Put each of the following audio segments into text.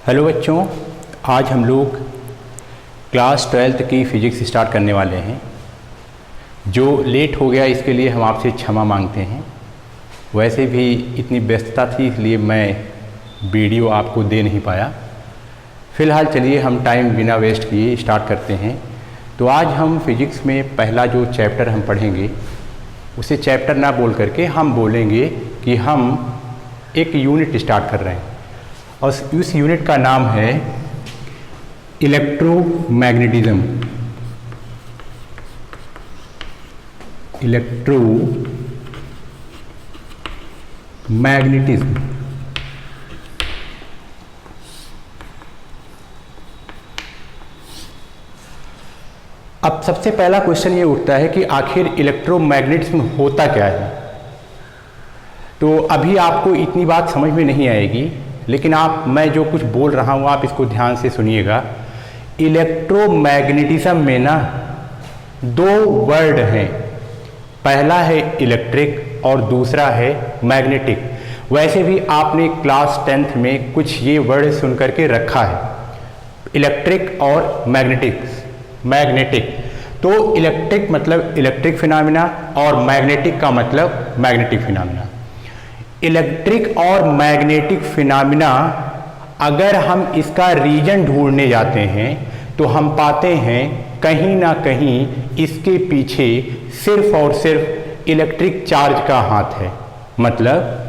Hello बच्चों, आज हम लोग क्लास 12th की फ़िज़िक्स स्टार्ट करने वाले हैं। जो लेट हो गया इसके लिए हम आपसे क्षमा मांगते हैं। वैसे भी इतनी व्यस्तता थी इसलिए मैं वीडियो आपको दे नहीं पाया। फ़िलहाल चलिए हम टाइम बिना वेस्ट किए स्टार्ट करते हैं। तो आज हम फ़िज़िक्स में पहला जो चैप्टर हम पढ़ेंगे उसे चैप्टर ना बोल करके हम बोलेंगे कि हम एक यूनिट स्टार्ट कर रहे हैं और उस यूनिट का नाम है इलेक्ट्रोमैग्नेटिज्म। इलेक्ट्रोमैग्नेटिज्म। अब सबसे पहला क्वेश्चन ये उठता है कि आखिर इलेक्ट्रोमैग्नेटिज्म होता क्या है। तो अभी आपको इतनी बात समझ में नहीं आएगी, लेकिन मैं जो कुछ बोल रहा हूँ आप इसको ध्यान से सुनिएगा। इलेक्ट्रोमैग्नेटिज्म में ना दो वर्ड हैं, पहला है इलेक्ट्रिक और दूसरा है मैग्नेटिक। वैसे भी आपने क्लास 10th में कुछ ये वर्ड सुन करके रखा है, इलेक्ट्रिक और मैग्नेटिक। तो इलेक्ट्रिक मतलब इलेक्ट्रिक फिनोमेना और मैग्नेटिक का मतलब मैग्नेटिक फिनोमेना। इलेक्ट्रिक और मैग्नेटिक फिनोमेना अगर हम इसका रीजन ढूंढने जाते हैं तो हम पाते हैं कहीं ना कहीं इसके पीछे सिर्फ और सिर्फ इलेक्ट्रिक चार्ज का हाथ है। मतलब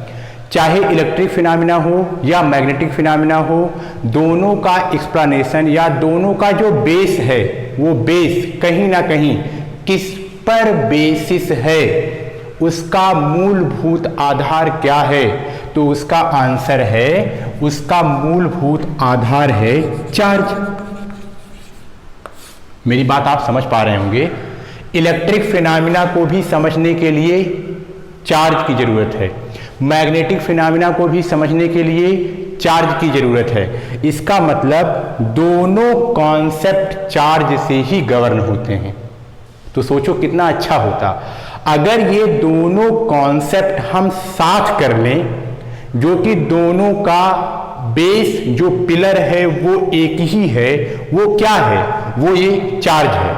चाहे इलेक्ट्रिक फिनोमेना हो या मैग्नेटिक फिनोमेना हो, दोनों का एक्सप्लेनेशन या दोनों का जो बेस है वो बेस कहीं ना कहीं किस पर बेसिस है, उसका मूलभूत आधार क्या है। तो उसका आंसर है, उसका मूलभूत आधार है चार्ज। मेरी बात आप समझ पा रहे होंगे। इलेक्ट्रिक फिनोमेना को भी समझने के लिए चार्ज की जरूरत है, मैग्नेटिक फिनोमेना को भी समझने के लिए चार्ज की जरूरत है। इसका मतलब दोनों कॉन्सेप्ट चार्ज से ही गवर्न होते हैं। तो सोचो कितना अच्छा होता अगर ये दोनों कॉन्सेप्ट हम साथ कर लें, जो कि दोनों का बेस जो पिलर है वो एक ही है। वो क्या है? वो ये चार्ज है।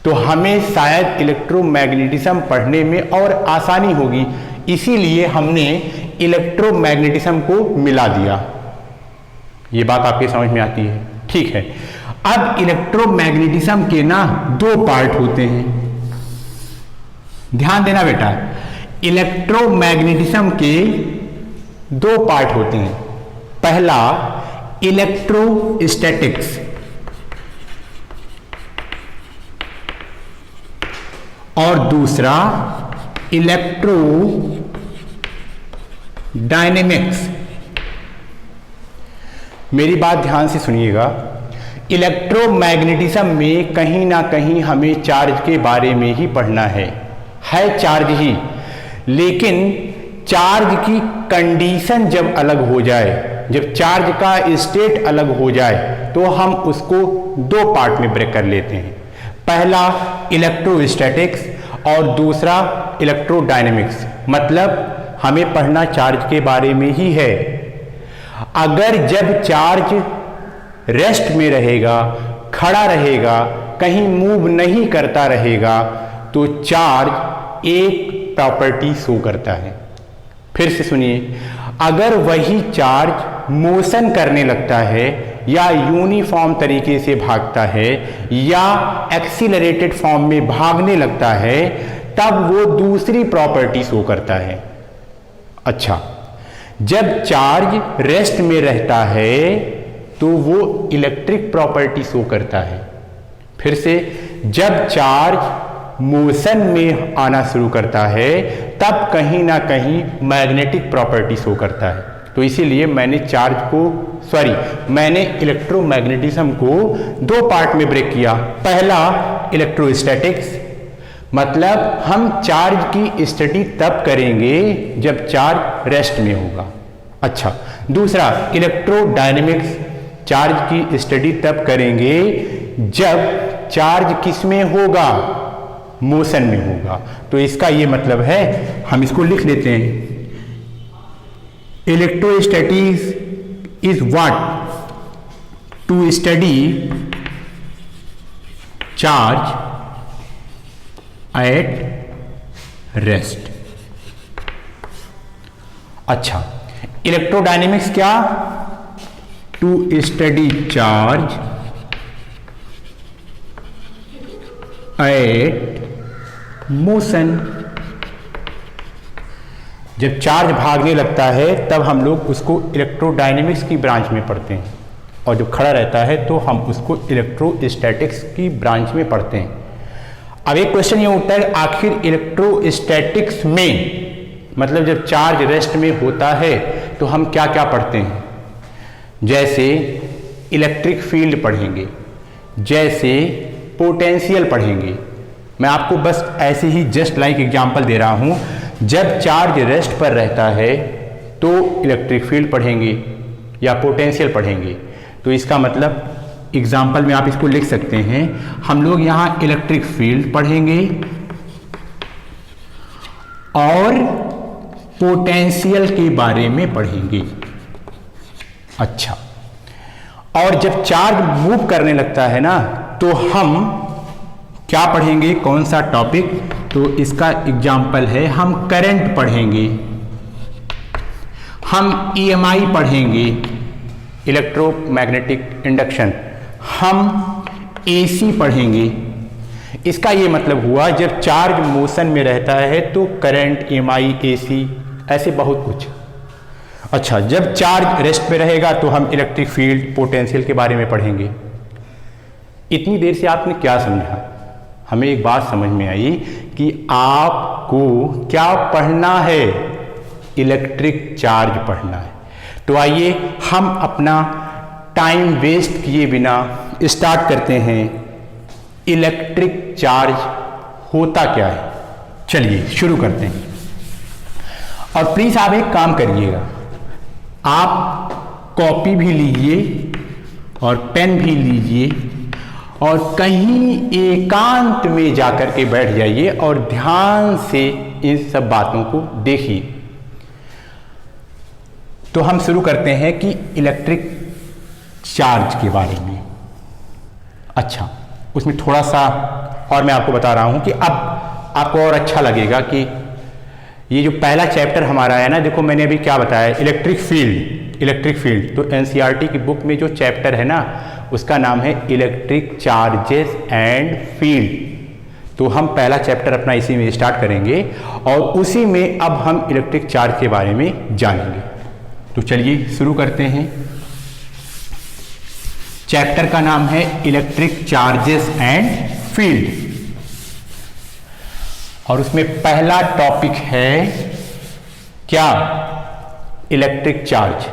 तो हमें शायद इलेक्ट्रोमैग्नेटिज्म पढ़ने में और आसानी होगी, इसीलिए हमने इलेक्ट्रोमैग्नेटिज्म को मिला दिया। ये बात आपके समझ में आती है? ठीक है। अब इलेक्ट्रोमैग्नेटिज्म के ना दो पार्ट होते हैं, ध्यान देना बेटा। इलेक्ट्रोमैग्नेटिज्म के दो पार्ट होते हैं। पहला इलेक्ट्रोस्टैटिक्स और दूसरा इलेक्ट्रो डायनेमिक्स। मेरी बात ध्यान से सुनिएगा। इलेक्ट्रोमैग्नेटिज्म में कहीं ना कहीं हमें चार्ज के बारे में ही पढ़ना है चार्ज ही, लेकिन चार्ज की कंडीशन जब अलग हो जाए, जब चार्ज का स्टेट अलग हो जाए, तो हम उसको दो पार्ट में ब्रेक कर लेते हैं। पहला इलेक्ट्रोस्टैटिक्स और दूसरा इलेक्ट्रोडायनेमिक्स। मतलब हमें पढ़ना चार्ज के बारे में ही है। अगर जब चार्ज रेस्ट में रहेगा, खड़ा रहेगा, कहीं मूव नहीं करता रहेगा, तो चार्ज एक प्रॉपर्टी शो करता है। फिर से सुनिए, अगर वही चार्ज मोशन करने लगता है या यूनिफॉर्म तरीके से भागता है या एक्सीलरेटेड फॉर्म में भागने लगता है, तब वो दूसरी प्रॉपर्टी शो करता है। अच्छा, जब चार्ज रेस्ट में रहता है तो वो इलेक्ट्रिक प्रॉपर्टी शो करता है। फिर से, जब चार्ज मोशन में आना शुरू करता है तब कहीं ना कहीं मैग्नेटिक प्रॉपर्टी शो करता है। तो इसीलिए मैंने इलेक्ट्रोमैग्नेटिज्म को दो पार्ट में ब्रेक किया। पहला इलेक्ट्रोस्टैटिक्स, मतलब हम चार्ज की स्टडी तब करेंगे जब चार्ज रेस्ट में होगा। अच्छा, दूसरा इलेक्ट्रोडायनेमिक्स, चार्ज की स्टडी तब करेंगे जब चार्ज किस में होगा? मोशन में होगा। तो इसका ये मतलब है, हम इसको लिख लेते हैं, electrostatics is what to study charge at rest. अच्छा, इलेक्ट्रोडायनेमिक्स क्या? To study charge at motion. जब चार्ज भागने लगता है तब हम लोग उसको इलेक्ट्रोडायनेमिक्स की ब्रांच में पढ़ते हैं, और जब खड़ा रहता है तो हम उसको इलेक्ट्रोस्टैटिक्स की ब्रांच में पढ़ते हैं। अब एक क्वेश्चन ये उठता है, आखिर इलेक्ट्रोस्टैटिक्स में मतलब जब चार्ज रेस्ट में होता है तो हम क्या क्या पढ़ते हैं? जैसे इलेक्ट्रिक फील्ड पढ़ेंगे, जैसे पोटेंशियल पढ़ेंगे। मैं आपको बस ऐसे ही जस्ट लाइक एग्जांपल दे रहा हूं। जब चार्ज रेस्ट पर रहता है तो इलेक्ट्रिक फील्ड पढ़ेंगे या पोटेंशियल पढ़ेंगे। तो इसका मतलब एग्जांपल में आप इसको लिख सकते हैं, हम लोग यहां इलेक्ट्रिक फील्ड पढ़ेंगे और पोटेंशियल के बारे में पढ़ेंगे। अच्छा, और जब चार्ज मूव करने लगता है ना तो हम क्या पढ़ेंगे? कौन सा टॉपिक? तो इसका एग्जाम्पल है, हम करंट पढ़ेंगे, हम ईएमआई पढ़ेंगे, इलेक्ट्रोमैग्नेटिक इंडक्शन, हम एसी पढ़ेंगे। इसका ये मतलब हुआ जब चार्ज मोशन में रहता है तो करंट, ईएमआई, एसी, ऐसे बहुत कुछ। अच्छा, जब चार्ज रेस्ट पे रहेगा तो हम इलेक्ट्रिक फील्ड, पोटेंशियल के बारे में पढ़ेंगे। इतनी देर से आपने क्या समझा? हमें एक बात समझ में आई कि आपको क्या पढ़ना है? इलेक्ट्रिक चार्ज पढ़ना है। तो आइए हम अपना टाइम वेस्ट किए बिना स्टार्ट करते हैं। इलेक्ट्रिक चार्ज होता क्या है? चलिए शुरू करते हैं। और प्लीज आप एक काम करिएगा, आप कॉपी भी लीजिए और पेन भी लीजिए और कहीं एकांत में जाकर के बैठ जाइए और ध्यान से इन सब बातों को देखिए। तो हम शुरू करते हैं कि इलेक्ट्रिक चार्ज के बारे में। अच्छा, उसमें थोड़ा सा और मैं आपको बता रहा हूं कि अब आपको और अच्छा लगेगा कि ये जो पहला चैप्टर हमारा है ना, देखो मैंने अभी क्या बताया, इलेक्ट्रिक फील्ड। इलेक्ट्रिक फील्ड तो एनसीईआरटी की बुक में जो चैप्टर है ना उसका नाम है इलेक्ट्रिक चार्जेस एंड फील्ड। तो हम पहला चैप्टर अपना इसी में स्टार्ट करेंगे और उसी में अब हम इलेक्ट्रिक चार्ज के बारे में जानेंगे। तो चलिए शुरू करते हैं। चैप्टर का नाम है इलेक्ट्रिक चार्जेस एंड फील्ड और उसमें पहला टॉपिक है क्या? Electric charge.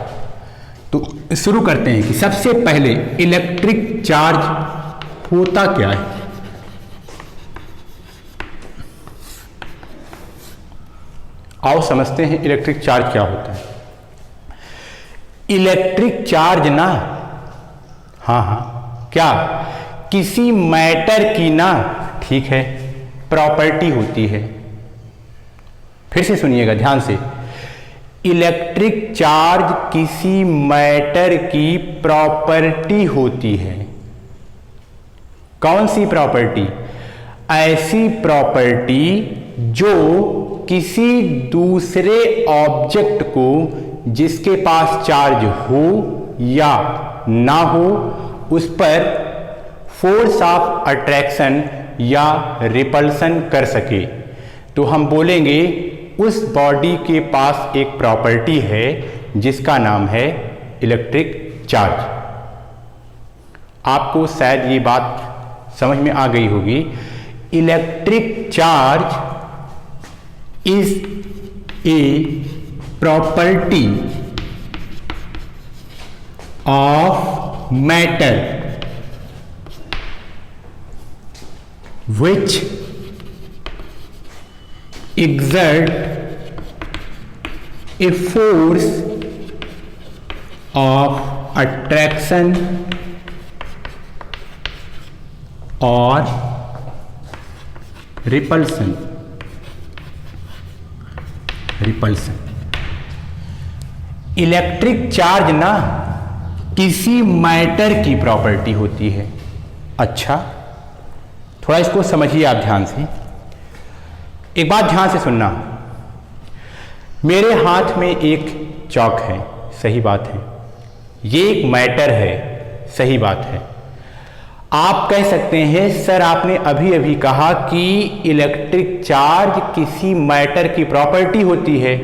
तो शुरू करते हैं कि सबसे पहले इलेक्ट्रिक चार्ज होता क्या है? आओ समझते हैं इलेक्ट्रिक चार्ज क्या होता है। इलेक्ट्रिक चार्ज ना, हाँ, क्या? किसी मैटर की ना, ठीक है, प्रॉपर्टी होती है। फिर से सुनिएगा ध्यान से, इलेक्ट्रिक चार्ज किसी मैटर की प्रॉपर्टी होती है। कौन सी प्रॉपर्टी? ऐसी प्रॉपर्टी जो किसी दूसरे ऑब्जेक्ट को जिसके पास चार्ज हो या ना हो उस पर फोर्स ऑफ अट्रैक्शन या रिपल्सन कर सके। तो हम बोलेंगे उस बॉडी के पास एक प्रॉपर्टी है जिसका नाम है इलेक्ट्रिक चार्ज। आपको शायद ये बात समझ में आ गई होगी। Electric charge is a property of matter which exert a force of attraction or repulsion। Electric charge ना किसी मैटर की प्रॉपर्टी होती है। अच्छा, थोड़ा इसको समझिए आप ध्यान से। एक बात ध्यान से सुनना, मेरे हाथ में एक चौक है, सही बात है, ये एक मैटर है, सही बात है। आप कह सकते हैं सर आपने अभी अभी कहा कि इलेक्ट्रिक चार्ज किसी मैटर की प्रॉपर्टी होती है।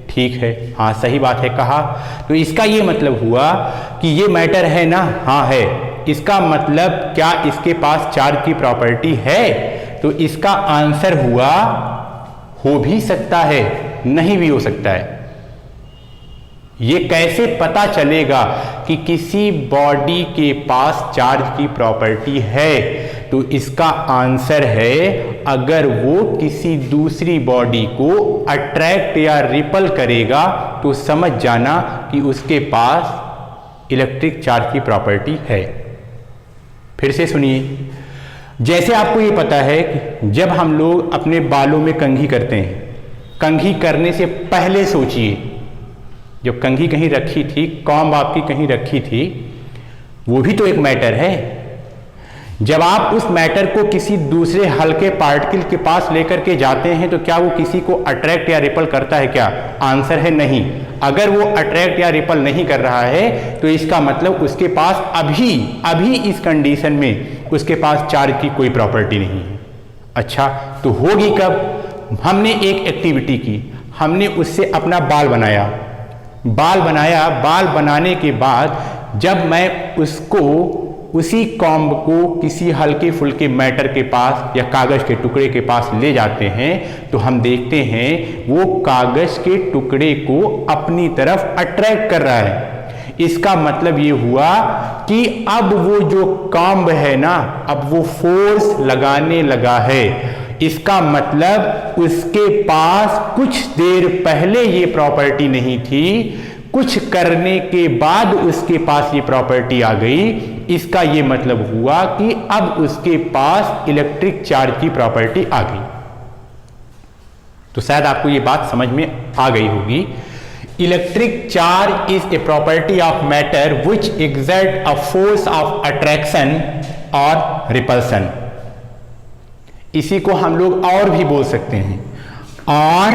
ठीक है, हाँ सही बात है कहा, तो इसका ये मतलब हुआ कि ये मैटर है ना? हाँ है। इसका मतलब क्या इसके पास चार्ज की प्रॉपर्टी है? तो इसका आंसर हुआ हो भी सकता है, नहीं भी हो सकता है। ये कैसे पता चलेगा कि किसी बॉडी के पास चार्ज की प्रॉपर्टी है? तो इसका आंसर है अगर वो किसी दूसरी बॉडी को अट्रैक्ट या रिपल करेगा तो समझ जाना कि उसके पास इलेक्ट्रिक चार्ज की प्रॉपर्टी है। फिर से सुनिए, जैसे आपको ये पता है कि जब हम लोग अपने बालों में कंघी करते हैं, कंघी करने से पहले सोचिए, जब कंघी कहीं रखी थी, कॉम्ब आपकी कहीं रखी थी, वो भी तो एक मैटर है। जब आप उस मैटर को किसी दूसरे हल्के पार्टिकल के पास लेकर के जाते हैं तो क्या वो किसी को अट्रैक्ट या रिपल करता है क्या? आंसर है नहीं। अगर वो अट्रैक्ट या रिपल नहीं कर रहा है तो इसका मतलब उसके पास अभी इस कंडीशन में उसके पास चार्ज की कोई प्रॉपर्टी नहीं है। अच्छा, तो होगी कब? हमने एक एक्टिविटी की, हमने उससे अपना बाल बनाया, बाल बनाने के बाद जब मैं उसको उसी कॉम्ब को किसी हल्के फुल्के मैटर के पास या कागज के टुकड़े के पास ले जाते हैं तो हम देखते हैं वो कागज के टुकड़े को अपनी तरफ अट्रैक्ट कर रहा है। इसका मतलब ये हुआ कि अब वो जो कॉम्ब है ना, अब वो फोर्स लगाने लगा है। इसका मतलब उसके पास कुछ देर पहले ये प्रॉपर्टी नहीं थी, कुछ करने के बाद उसके पास ये प्रॉपर्टी आ गई। इसका ये मतलब हुआ कि अब उसके पास इलेक्ट्रिक चार्ज की प्रॉपर्टी आ गई। तो शायद आपको ये बात समझ में आ गई होगी। Electric charge is a property of matter which exert a force of attraction और रिपल्सन। इसी को हम लोग और भी बोल सकते हैं, और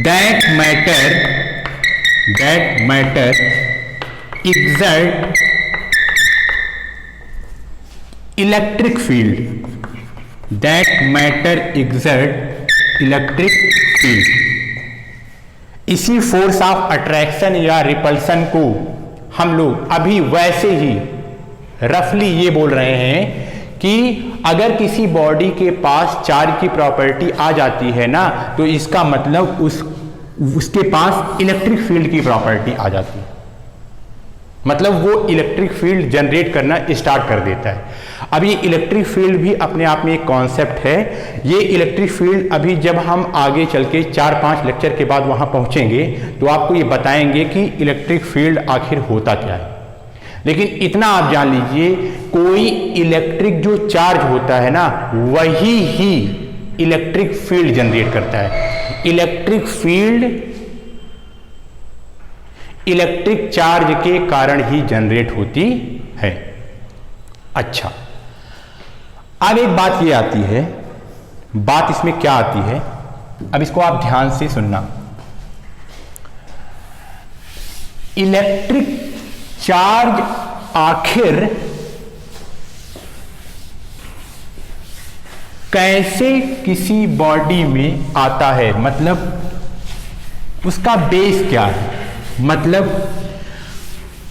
that matter exert electric field, that matter exert electric field। इसी फोर्स ऑफ अट्रैक्शन या रिपल्सन को हम लोग अभी वैसे ही रफली ये बोल रहे हैं कि अगर किसी बॉडी के पास चार्ज की प्रॉपर्टी आ जाती है ना, तो इसका मतलब उसके पास इलेक्ट्रिक फील्ड की प्रॉपर्टी आ जाती है, मतलब वो इलेक्ट्रिक फील्ड जनरेट करना स्टार्ट कर देता है। अब ये इलेक्ट्रिक फील्ड भी अपने आप में एक कॉन्सेप्ट है। ये इलेक्ट्रिक फील्ड अभी जब हम आगे चल के 4-5 लेक्चर के बाद वहाँ पहुँचेंगे तो आपको ये बताएंगे कि इलेक्ट्रिक फील्ड आखिर होता क्या है। लेकिन इतना आप जान लीजिए, कोई इलेक्ट्रिक जो चार्ज होता है ना, वही ही इलेक्ट्रिक फील्ड जनरेट करता है। इलेक्ट्रिक फील्ड इलेक्ट्रिक चार्ज के कारण ही जनरेट होती है। अच्छा, अब एक बात ये आती है, बात इसमें क्या आती है, अब इसको आप ध्यान से सुनना। इलेक्ट्रिक चार्ज आखिर कैसे किसी बॉडी में आता है, मतलब उसका बेस क्या है, मतलब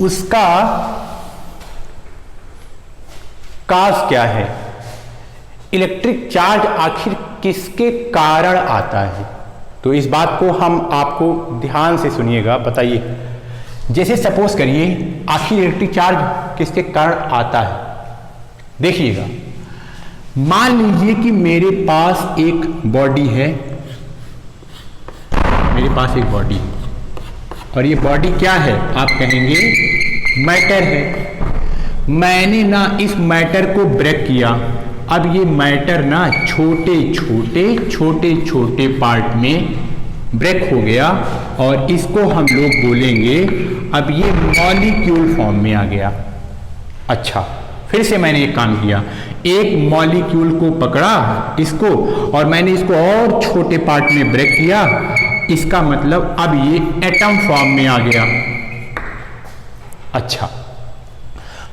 उसका काज क्या है। इलेक्ट्रिक चार्ज आखिर किसके कारण आता है, तो इस बात को हम आपको ध्यान से सुनिएगा, बताइए। जैसे सपोज करिए आखिर इलेक्ट्रिक चार्ज किसके कारण आता है, देखिएगा। मान लीजिए कि मेरे पास एक बॉडी है, मेरे पास एक बॉडी है, और ये बॉडी क्या है, आप कहेंगे मैटर है। मैंने ना इस मैटर को ब्रेक किया, अब ये मैटर ना छोटे छोटे पार्ट में ब्रेक हो गया और इसको हम लोग बोलेंगे अब ये मॉलिक्यूल फॉर्म में आ गया। अच्छा, फिर से मैंने एक काम किया, एक मॉलिक्यूल को पकड़ा इसको और मैंने इसको और छोटे पार्ट में ब्रेक किया, इसका मतलब अब ये एटम फॉर्म में आ गया। अच्छा,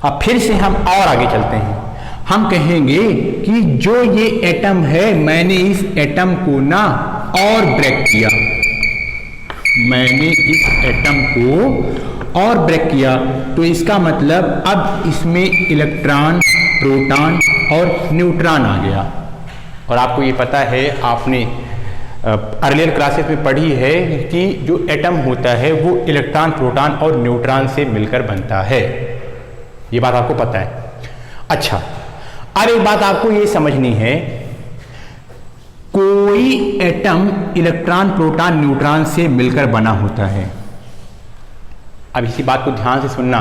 अब फिर से हम और आगे चलते हैं, हम कहेंगे कि जो ये एटम है मैंने इस एटम को ना और ब्रेक किया, मैंने इस एटम को और ब्रेक किया, तो इसका मतलब अब इसमें इलेक्ट्रॉन, प्रोटॉन और न्यूट्रॉन आ गया। और आपको ये पता है, आपने अर्लियर क्लासेस में पढ़ी है कि जो एटम होता है वो इलेक्ट्रॉन, प्रोटॉन और न्यूट्रॉन से मिलकर बनता है, ये बात आपको पता है। अच्छा, अब एक बात आपको ये समझनी है, कोई एटम इलेक्ट्रॉन, प्रोटॉन, न्यूट्रॉन से मिलकर बना होता है। अब इसी बात को ध्यान से सुनना,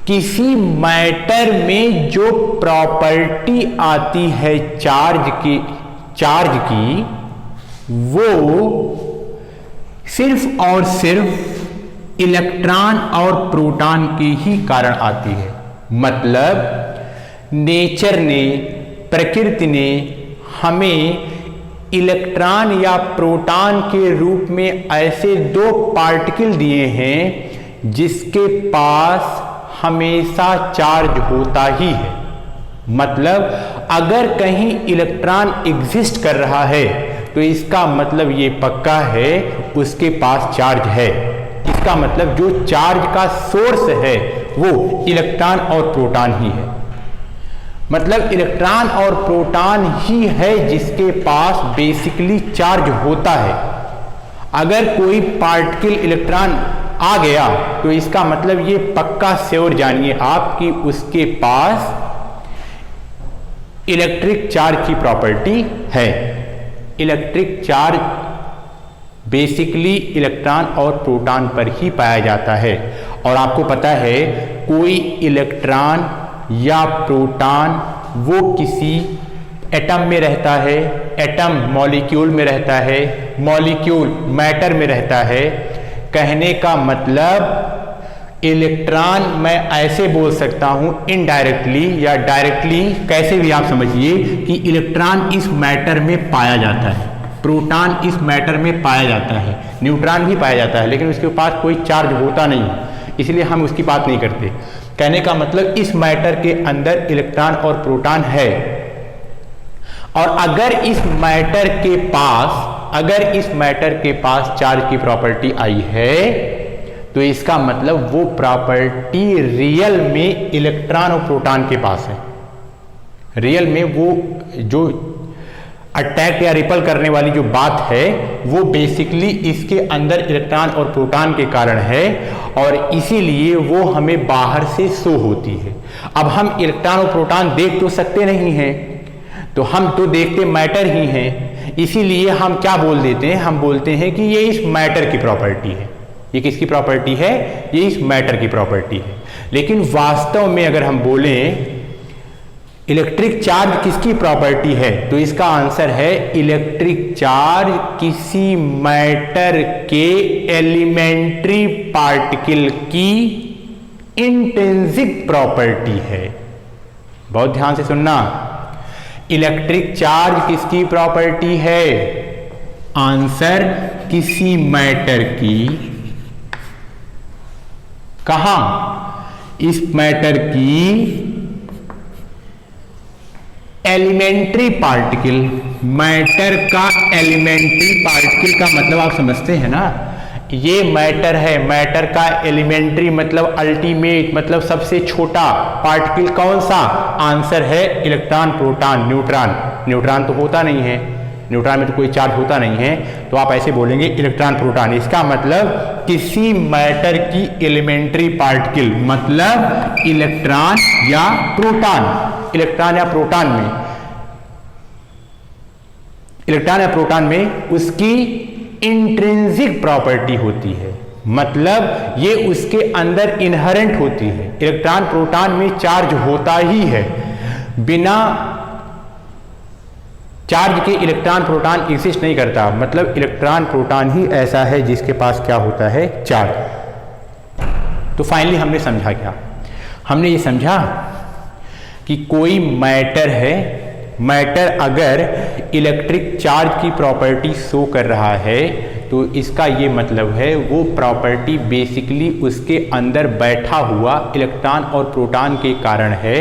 किसी मैटर में जो प्रॉपर्टी आती है चार्ज की वो सिर्फ और सिर्फ इलेक्ट्रॉन और प्रोटॉन के ही कारण आती है। मतलब नेचर ने, प्रकृति ने हमें इलेक्ट्रॉन या प्रोटॉन के रूप में ऐसे दो पार्टिकल दिए हैं जिसके पास हमेशा चार्ज होता ही है। मतलब अगर कहीं इलेक्ट्रॉन एग्जिस्ट कर रहा है तो इसका मतलब ये पक्का है उसके पास चार्ज है। इसका मतलब जो चार्ज का सोर्स है वो इलेक्ट्रॉन और प्रोटॉन ही है। मतलब इलेक्ट्रॉन और प्रोटॉन ही है जिसके पास बेसिकली चार्ज होता है। अगर कोई पार्टिकल इलेक्ट्रॉन आ गया तो इसका मतलब ये पक्का श्योर जानिए आप कि उसके पास इलेक्ट्रिक चार्ज की प्रॉपर्टी है। इलेक्ट्रिक चार्ज बेसिकली इलेक्ट्रॉन और प्रोटॉन पर ही पाया जाता है। और आपको पता है कोई इलेक्ट्रॉन या प्रोटॉन वो किसी एटम में रहता है, एटम मॉलिक्यूल में रहता है, मॉलिक्यूल मैटर में रहता है। कहने का मतलब इलेक्ट्रॉन मैं ऐसे बोल सकता हूं इनडायरेक्टली या डायरेक्टली, कैसे भी आप समझिए कि इलेक्ट्रॉन इस मैटर में पाया जाता है, प्रोटॉन इस मैटर में पाया जाता है, न्यूट्रॉन भी पाया जाता है, लेकिन उसके पास कोई चार्ज होता नहीं, इसलिए हम उसकी बात नहीं करते। कहने का मतलब इस मैटर के अंदर इलेक्ट्रॉन और प्रोटॉन है। और अगर इस मैटर के पास चार्ज की प्रॉपर्टी आई है तो इसका मतलब वो प्रॉपर्टी रियल में इलेक्ट्रॉन और प्रोटॉन के पास है। रियल में वो जो अटैक या रिपल करने वाली जो बात है वो बेसिकली इसके अंदर इलेक्ट्रॉन और प्रोटॉन के कारण है और इसीलिए वो हमें बाहर से शो होती है। अब हम इलेक्ट्रॉन और प्रोटॉन देख तो सकते नहीं हैं, तो हम तो देखते मैटर ही हैं, इसीलिए हम क्या बोल देते हैं, हम बोलते हैं कि ये इस मैटर की प्रॉपर्टी है। ये किसकी प्रॉपर्टी है? ये इस मैटर की प्रॉपर्टी है। लेकिन वास्तव में अगर हम बोलें इलेक्ट्रिक चार्ज किसकी प्रॉपर्टी है तो इसका आंसर है इलेक्ट्रिक चार्ज किसी मैटर के एलिमेंट्री पार्टिकल की इंट्रिंसिक प्रॉपर्टी है। बहुत ध्यान से सुनना, इलेक्ट्रिक चार्ज किसकी प्रॉपर्टी है? आंसर किसी मैटर की, कहां? इस मैटर की एलिमेंट्री पार्टिकल। मैटर का एलिमेंट्री पार्टिकल का मतलब आप समझते हैं ना, ये मैटर है, मैटर का एलिमेंट्री मतलब अल्टीमेट, मतलब सबसे छोटा पार्टिकल कौन सा? आंसर है इलेक्ट्रॉन, प्रोटॉन, न्यूट्रॉन। न्यूट्रॉन तो होता नहीं है, न्यूट्रॉन में तो कोई चार्ज होता नहीं है, तो आप ऐसे बोलेंगे इलेक्ट्रॉन, प्रोटॉन। इसका मतलब किसी मैटर की एलिमेंट्री पार्टिकल, मतलब इलेक्ट्रॉन या प्रोटॉन। इलेक्ट्रॉन या प्रोटॉन में उसकी इंट्रिंसिक प्रॉपर्टी होती है, मतलब ये उसके अंदर इनहेरेंट होती है। इलेक्ट्रॉन प्रोटॉन में चार्ज होता ही है, बिना चार्ज के इलेक्ट्रॉन प्रोटॉन एग्जिस्ट नहीं करता, मतलब इलेक्ट्रॉन प्रोटॉन ही ऐसा है जिसके पास क्या होता है, चार्ज। तो फाइनली हमने समझा क्या, हमने ये समझा कि कोई मैटर है, मैटर अगर इलेक्ट्रिक चार्ज की प्रॉपर्टी शो कर रहा है तो इसका ये मतलब है वो प्रॉपर्टी बेसिकली उसके अंदर बैठा हुआ इलेक्ट्रॉन और प्रोटॉन के कारण है,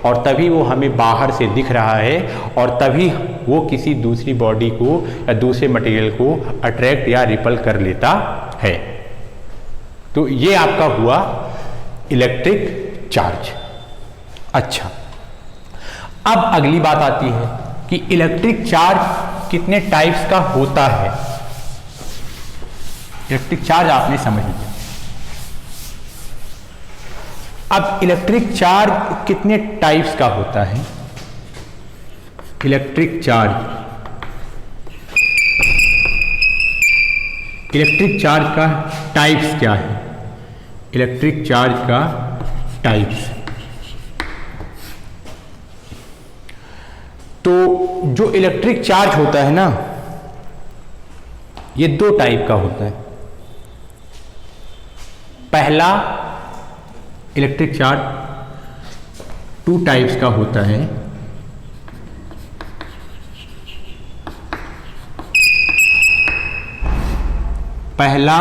और तभी वो हमें बाहर से दिख रहा है, और तभी वो किसी दूसरी बॉडी को या दूसरे मटेरियल को अट्रैक्ट या रिपल कर लेता है। तो ये आपका हुआ इलेक्ट्रिक चार्ज। अच्छा, अब अगली बात आती है कि इलेक्ट्रिक चार्ज कितने टाइप्स का होता है। इलेक्ट्रिक चार्ज आपने समझ लिया, अब इलेक्ट्रिक चार्ज कितने टाइप्स का होता है। इलेक्ट्रिक चार्ज का टाइप्स क्या है, इलेक्ट्रिक चार्ज का टाइप्स। तो जो इलेक्ट्रिक चार्ज होता है ना, ये दो टाइप का होता है। पहला इलेक्ट्रिक चार्ज 2 टाइप्स का होता है। पहला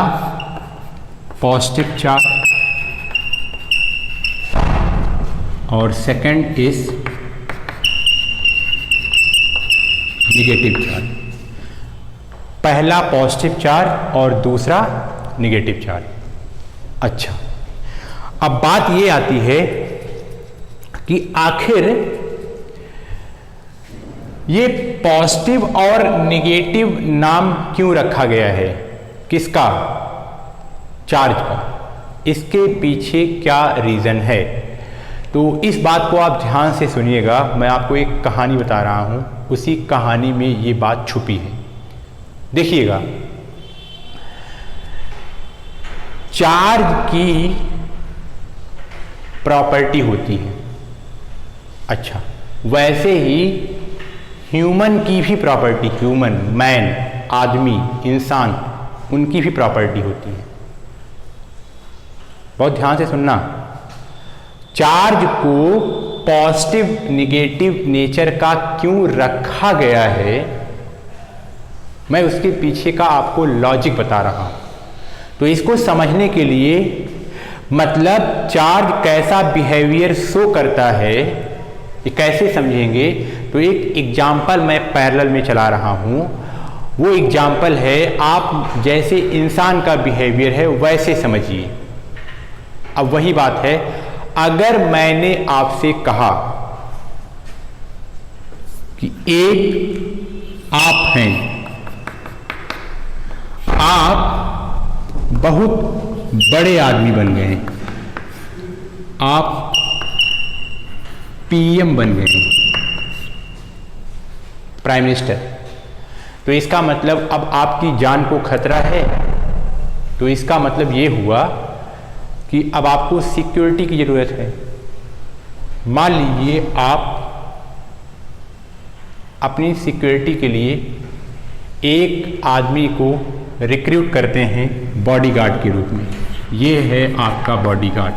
पॉजिटिव चार्ज और सेकंड इज नेगेटिव चार्ज। पहला पॉजिटिव चार्ज और दूसरा नेगेटिव चार्ज। अच्छा, अब बात ये आती है कि आखिर ये पॉजिटिव और नेगेटिव नाम क्यों रखा गया है, किसका, चार्ज का, इसके पीछे क्या रीजन है। तो इस बात को आप ध्यान से सुनिएगा, मैं आपको एक कहानी बता रहा हूं, उसी कहानी में ये बात छुपी है। देखिएगा, चार्ज की प्रॉपर्टी होती है। अच्छा, वैसे ही ह्यूमन की भी प्रॉपर्टी, ह्यूमन, मैन, आदमी, इंसान, उनकी भी प्रॉपर्टी होती है। बहुत ध्यान से सुनना, चार्ज को पॉजिटिव नेगेटिव नेचर का क्यों रखा गया है, मैं उसके पीछे का आपको लॉजिक बता रहा हूं। तो इसको समझने के लिए, मतलब चार्ज कैसा बिहेवियर शो करता है, ये कैसे समझेंगे, तो एक एग्जाम्पल मैं पैरेलल में चला रहा हूं। वो एग्जाम्पल है, आप जैसे इंसान का बिहेवियर है वैसे समझिए। अब वही बात है, अगर मैंने आपसे कहा कि एक आप हैं, आप बहुत बड़े आदमी बन गए, आप पीएम बन गए, प्राइम मिनिस्टर, तो इसका मतलब अब आपकी जान को खतरा है। तो इसका मतलब ये हुआ कि अब आपको सिक्योरिटी की जरूरत है। मान लीजिए आप अपनी सिक्योरिटी के लिए एक आदमी को रिक्रूट करते हैं बॉडीगार्ड के रूप में। ये है आपका बॉडीगार्ड।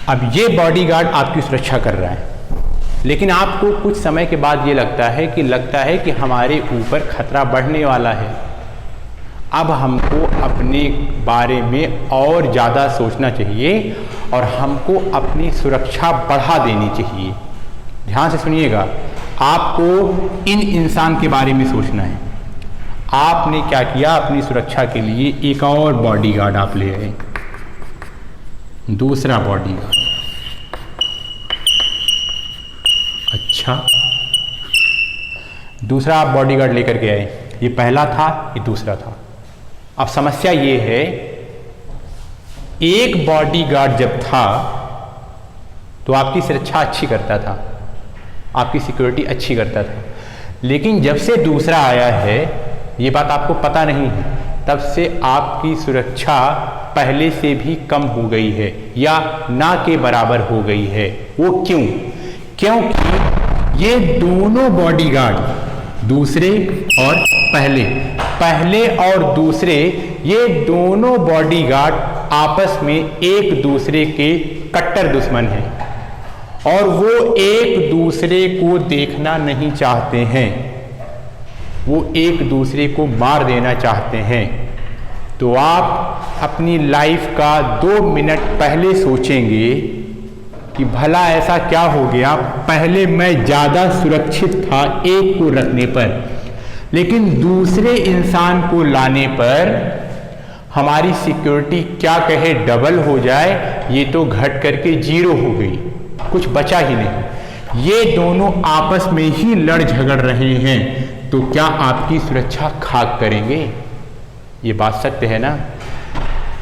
अब ये बॉडीगार्ड आपकी सुरक्षा कर रहा है, लेकिन आपको कुछ समय के बाद ये लगता है कि हमारे ऊपर खतरा बढ़ने वाला है। अब हमको अपने बारे में और ज़्यादा सोचना चाहिए और हमको अपनी सुरक्षा बढ़ा देनी चाहिए। ध्यान से सुनिएगा, आपको इन इंसान के बारे में सोचना है। आपने क्या किया, अपनी सुरक्षा के लिए एक और बॉडीगार्ड आप ले आए, दूसरा बॉडीगार्ड। अच्छा, दूसरा आप बॉडीगार्ड लेकर के आए, ये पहला था, ये दूसरा था। अब समस्या ये है, एक बॉडीगार्ड जब था तो आपकी सुरक्षा अच्छी करता था, आपकी सिक्योरिटी अच्छी करता था, लेकिन जब से दूसरा आया है, ये बात आपको पता नहीं है, तब से आपकी सुरक्षा पहले से भी कम हो गई है या ना के बराबर हो गई है। वो क्यों? क्योंकि ये दोनों बॉडीगार्ड, दूसरे और पहले और दूसरे, ये दोनों बॉडीगार्ड आपस में एक दूसरे के कट्टर दुश्मन हैं और वो एक दूसरे को देखना नहीं चाहते हैं, वो एक दूसरे को मार देना चाहते हैं। तो आप अपनी लाइफ का 2 मिनट पहले सोचेंगे कि भला ऐसा क्या हो गया, पहले मैं ज़्यादा सुरक्षित था एक को रखने पर, लेकिन दूसरे इंसान को लाने पर हमारी सिक्योरिटी क्या कहे डबल हो जाए, ये तो घट करके 0 हो गई, कुछ बचा ही नहीं। ये दोनों आपस में ही लड़ झगड़ रहे हैं, तो क्या आपकी सुरक्षा खाक करेंगे? ये बात सत्य है ना।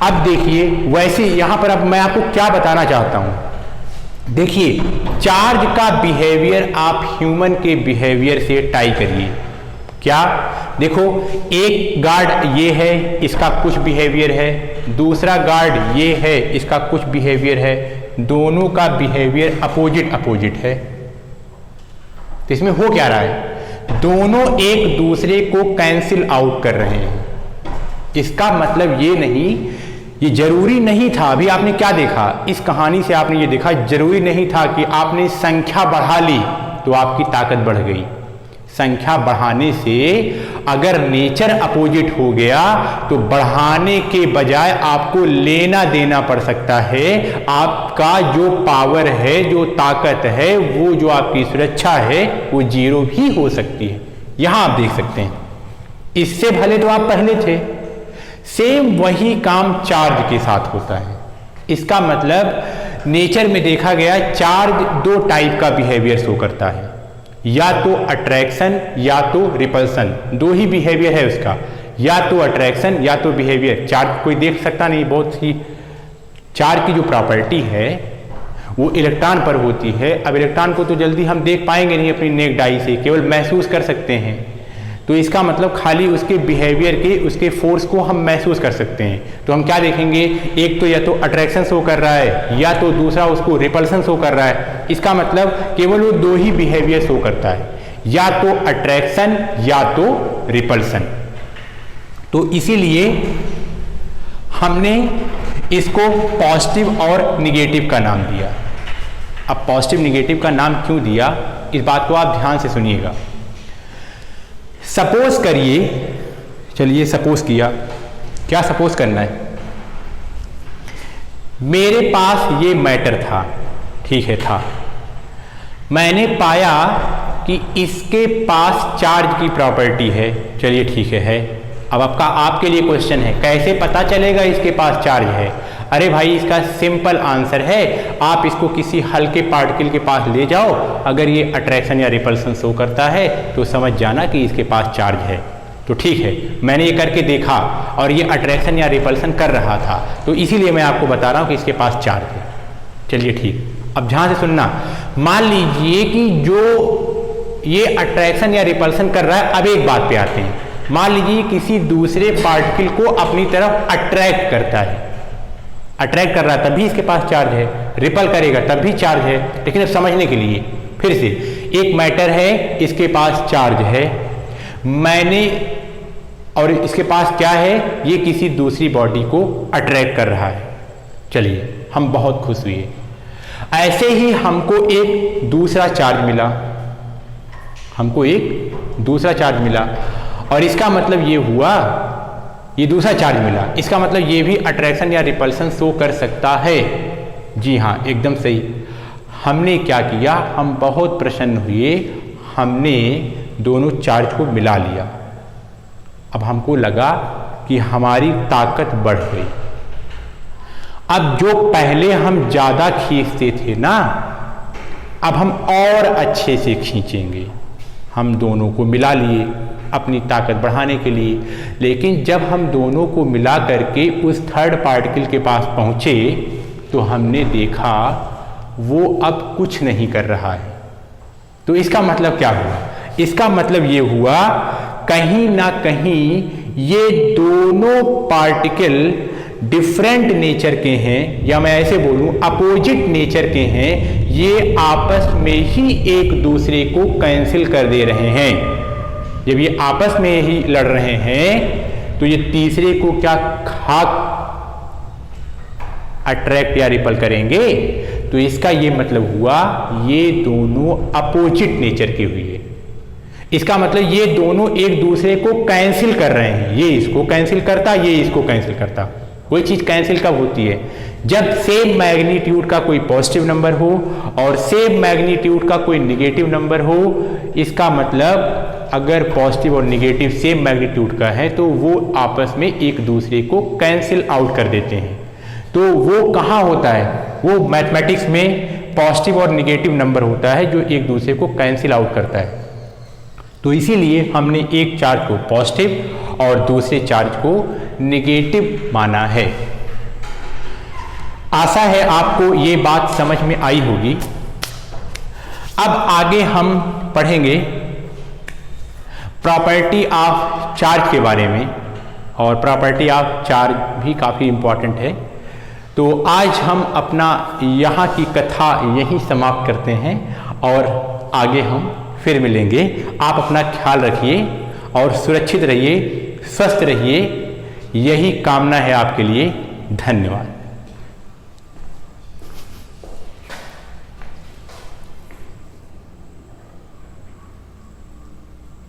अब देखिए, वैसे यहां पर अब मैं आपको क्या बताना चाहता हूं। देखिए, चार्ज का बिहेवियर आप ह्यूमन के बिहेवियर से टाई करिए। क्या? देखो, एक गार्ड ये है, इसका कुछ बिहेवियर है, दूसरा गार्ड ये है, इसका कुछ बिहेवियर है, दोनों का बिहेवियर अपोजिट है। तो इसमें हो क्या रहा है? दोनों एक दूसरे को कैंसिल आउट कर रहे हैं। इसका मतलब ये नहीं, ये जरूरी नहीं था। अभी आपने क्या देखा इस कहानी से? आपने ये देखा जरूरी नहीं था कि आपने संख्या बढ़ा ली तो आपकी ताकत बढ़ गई। संख्या बढ़ाने से अगर नेचर अपोजिट हो गया तो बढ़ाने के बजाय आपको लेना देना पड़ सकता है। आपका जो पावर है, जो ताकत है, वो जो आपकी सुरक्षा है, वो 0 भी हो सकती है। यहां आप देख सकते हैं, इससे भले तो आप पहले थे। सेम वही काम चार्ज के साथ होता है। इसका मतलब नेचर में देखा गया, चार्ज 2 टाइप का बिहेवियर शो करता है, या तो अट्रैक्शन या तो रिपल्सन। 2 ही बिहेवियर है उसका, या तो अट्रैक्शन या तो बिहेवियर। चार्ज कोई देख सकता नहीं, बहुत ही चार्ज की जो प्रॉपर्टी है वो इलेक्ट्रॉन पर होती है। अब इलेक्ट्रॉन को तो जल्दी हम देख पाएंगे नहीं अपनी नेक्ड आई से, केवल महसूस कर सकते हैं। तो इसका मतलब खाली उसके बिहेवियर के, उसके फोर्स को हम महसूस कर सकते हैं। तो हम क्या देखेंगे, एक तो या तो अट्रैक्शन शो कर रहा है या तो दूसरा उसको रिपल्सन शो कर रहा है। इसका मतलब केवल वो 2 ही बिहेवियर शो करता है, या तो अट्रैक्शन या तो रिपल्सन। तो इसीलिए हमने इसको पॉजिटिव और निगेटिव का नाम दिया। अब पॉजिटिव निगेटिव का नाम क्यों दिया, इस बात को आप ध्यान से सुनिएगा। सपोज करिए, चलिए सपोज किया, क्या सपोज करना है? मेरे पास ये मैटर था, ठीक है था, मैंने पाया कि इसके पास चार्ज की प्रॉपर्टी है, चलिए ठीक है। अब आपके लिए क्वेश्चन है, कैसे पता चलेगा इसके पास चार्ज है? अरे भाई, इसका सिंपल आंसर है, आप इसको किसी हल्के पार्टिकल के पास ले जाओ, अगर ये अट्रैक्शन या रिपल्सन शो करता है तो समझ जाना कि इसके पास चार्ज है। तो ठीक है, मैंने ये करके देखा और ये अट्रैक्शन या रिपल्सन कर रहा था, तो इसीलिए मैं आपको बता रहा हूँ कि इसके पास चार्ज है। चलिए ठीक, अब ध्यान से सुनना। मान लीजिए कि जो ये अट्रैक्शन या रिपल्सन कर रहा है, अब एक बात पे आते हैं। मान लीजिए किसी दूसरे पार्टिकल को अपनी तरफ अट्रैक्ट करता है, अट्रैक्ट कर रहा है तब भी इसके पास चार्ज है, रिपल करेगा तब भी चार्ज है। लेकिन अब समझने के लिए फिर से, एक मैटर है, इसके पास चार्ज है, मैंने, और इसके पास क्या है, ये किसी दूसरी बॉडी को अट्रैक्ट कर रहा है। चलिए, हम बहुत खुश हुए। ऐसे ही हमको एक दूसरा चार्ज मिला, हमको एक दूसरा चार्ज मिला, और इसका मतलब ये हुआ, ये दूसरा चार्ज मिला, इसका मतलब ये भी अट्रैक्शन या रिपल्सन शो कर सकता है। जी हाँ, एकदम सही। हमने क्या किया, हम बहुत प्रसन्न हुए, हमने दोनों चार्ज को मिला लिया। अब हमको लगा कि हमारी ताकत बढ़ गई। अब जो पहले हम ज्यादा खींचते थे ना, अब हम और अच्छे से खींचेंगे। हम दोनों को मिला लिए अपनी ताकत बढ़ाने के लिए, लेकिन जब हम दोनों को मिला करके उस थर्ड पार्टिकल के पास पहुंचे तो हमने देखा वो अब कुछ नहीं कर रहा है। तो इसका मतलब क्या हुआ? इसका मतलब ये हुआ, कहीं ना कहीं ये दोनों पार्टिकल डिफरेंट नेचर के हैं, या मैं ऐसे बोलूं अपोजिट नेचर के हैं, ये आपस में ही एक दूसरे को कैंसिल कर दे रहे हैं। जब ये आपस में ही लड़ रहे हैं तो ये तीसरे को क्या खाक अट्रैक्ट या रिपल करेंगे। तो इसका ये मतलब हुआ ये दोनों अपोजिट नेचर के हुए। इसका मतलब ये दोनों एक दूसरे को कैंसिल कर रहे हैं, ये इसको कैंसिल करता, ये इसको कैंसिल करता। कोई चीज कैंसिल कब होती है? जब सेम मैग्नीट्यूड का कोई पॉजिटिव नंबर हो और सेम मैग्नीट्यूड का कोई निगेटिव नंबर हो। इसका मतलब अगर पॉजिटिव और निगेटिव सेम मैग्नीट्यूड का है तो वो आपस में एक दूसरे को कैंसिल आउट कर देते हैं। तो वो कहाँ होता है? वो मैथमेटिक्स में पॉजिटिव और निगेटिव नंबर होता है जो एक दूसरे को कैंसिल आउट करता है। तो इसीलिए हमने एक चार्ज को पॉजिटिव और दूसरे चार्ज को निगेटिव माना है। आशा है आपको ये बात समझ में आई होगी। अब आगे हम पढ़ेंगे प्रॉपर्टी ऑफ चार्ज के बारे में, और प्रॉपर्टी ऑफ चार्ज भी काफ़ी इम्पॉर्टेंट है। तो आज हम अपना यहाँ की कथा यहीं समाप्त करते हैं और आगे हम फिर मिलेंगे। आप अपना ख्याल रखिए और सुरक्षित रहिए, स्वस्थ रहिए, यही कामना है आपके लिए। धन्यवाद।